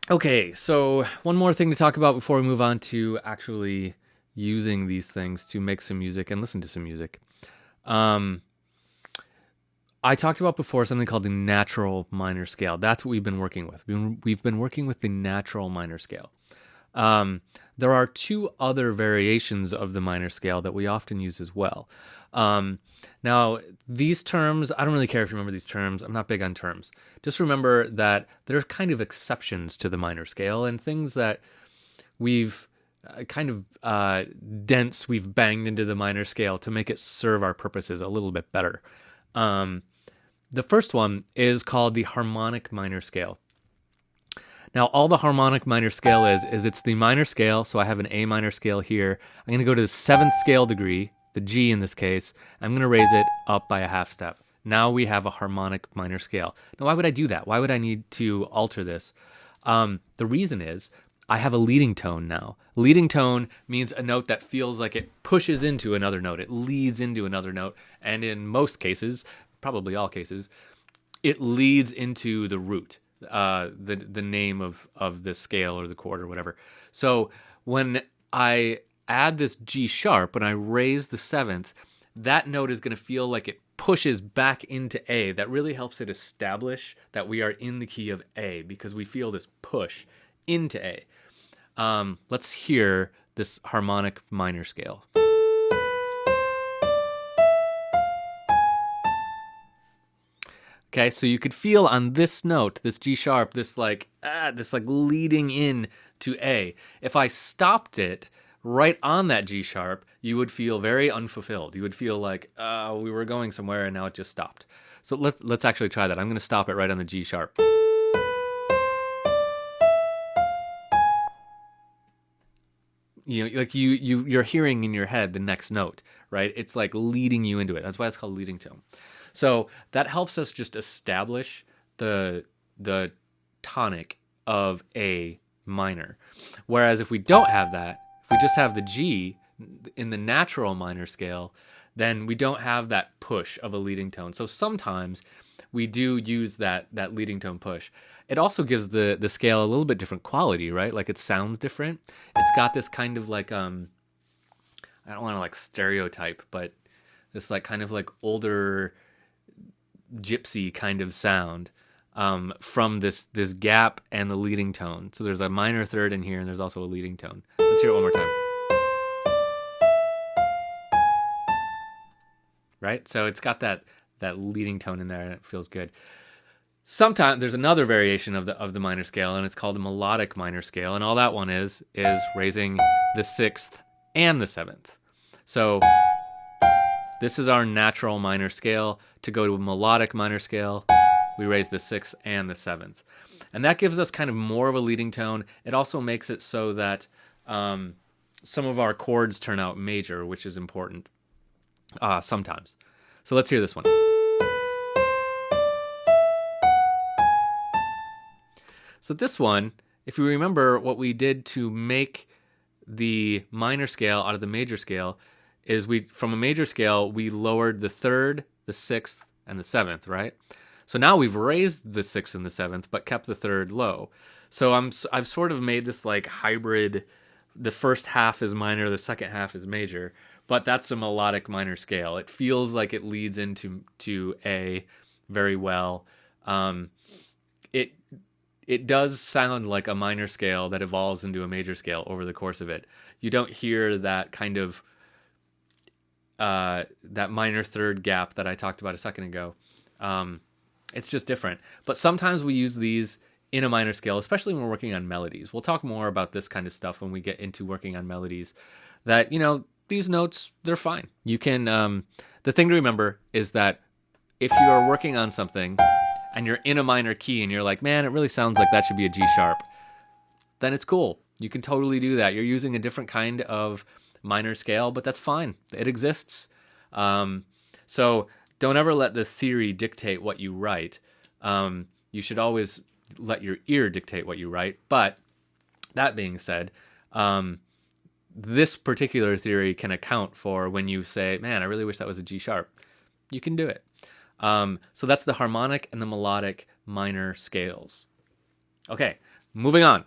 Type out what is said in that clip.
Okay, so one more thing to talk about before we move on to actually using these things to make some music and listen to some music. Um, I talked about before something called the natural minor scale. That's what we've been working with. We've been working with the natural minor scale. Um, there are two other variations of the minor scale that we often use as well. Um, Now, these terms, I don't really care if you remember these terms. I'm not big on terms. Just remember that there's kind of exceptions to the minor scale and things that we've we've banged into the minor scale to make it serve our purposes a little bit better. Um, the first one is called the harmonic minor scale. Now, all the harmonic minor scale is it's the minor scale. So I have an A minor scale here. I'm going to go to the seventh scale degree, the G in this case. I'm going to raise it up by a half step. Now we have a harmonic minor scale. Now, why would I do that? Why would I need to alter this? The reason is I have a leading tone now. Leading tone means a note that feels like it pushes into another note. It leads into another note. And in most cases, probably all cases, it leads into the root, the name of the scale or the chord or whatever. So when I add this G sharp, when I raise the seventh, that note is going to feel like it pushes back into A. That really helps it establish that we are in the key of A because we feel this push into A. Let's hear this harmonic minor scale. Okay, so you could feel on this note, this G sharp, this like leading in to A. If I stopped it right on that G sharp, you would feel very unfulfilled. You would feel like we were going somewhere and now it just stopped. So let's actually try that. I'm going to stop it right on the G sharp. You know, like you're hearing in your head the next note, right? It's like leading you into it. That's why it's called leading tone. So that helps us just establish the tonic of A minor. Whereas if we don't have that, if we just have the G in the natural minor scale, then we don't have that push of a leading tone. So sometimes we do use that leading tone push. It also gives the scale a little bit different quality, right? Like it sounds different. It's got this kind of like I don't want to like stereotype, but this like kind of like older gypsy kind of sound from this gap and the leading tone. So there's a minor third in here, and there's also a leading tone. Let's hear it one more time. Right? So it's got that leading tone in there, and it feels good. Sometimes there's another variation of the minor scale, and it's called the melodic minor scale, and all that one is raising the sixth and the seventh. So this is our natural minor scale. To go to a melodic minor scale, we raise the sixth and the seventh. And that gives us kind of more of a leading tone. It also makes it so that some of our chords turn out major, which is important sometimes. So let's hear this one. So this one, if you remember what we did to make the minor scale out of the major scale, is from a major scale, we lowered the third, the sixth, and the seventh, right? So now we've raised the sixth and the seventh, but kept the third low. So I've sort of made this like hybrid. The first half is minor, the second half is major, but that's a melodic minor scale. It feels like it leads into A very well. It does sound like a minor scale that evolves into a major scale over the course of it. You don't hear that kind of that minor third gap that I talked about a second ago. It's just different. But sometimes we use these in a minor scale, especially when we're working on melodies. We'll talk more about this kind of stuff when we get into working on melodies. That, these notes, they're fine. You can, the thing to remember is that if you are working on something and you're in a minor key and you're like, man, it really sounds like that should be a G sharp, then it's cool. You can totally do that. You're using a different kind of minor scale, but that's fine. It exists. So don't ever let the theory dictate what you write. You should always let your ear dictate what you write. But that being said, this particular theory can account for when you say, man, I really wish that was a G sharp. You can do it. So that's the harmonic and the melodic minor scales. Okay, moving on.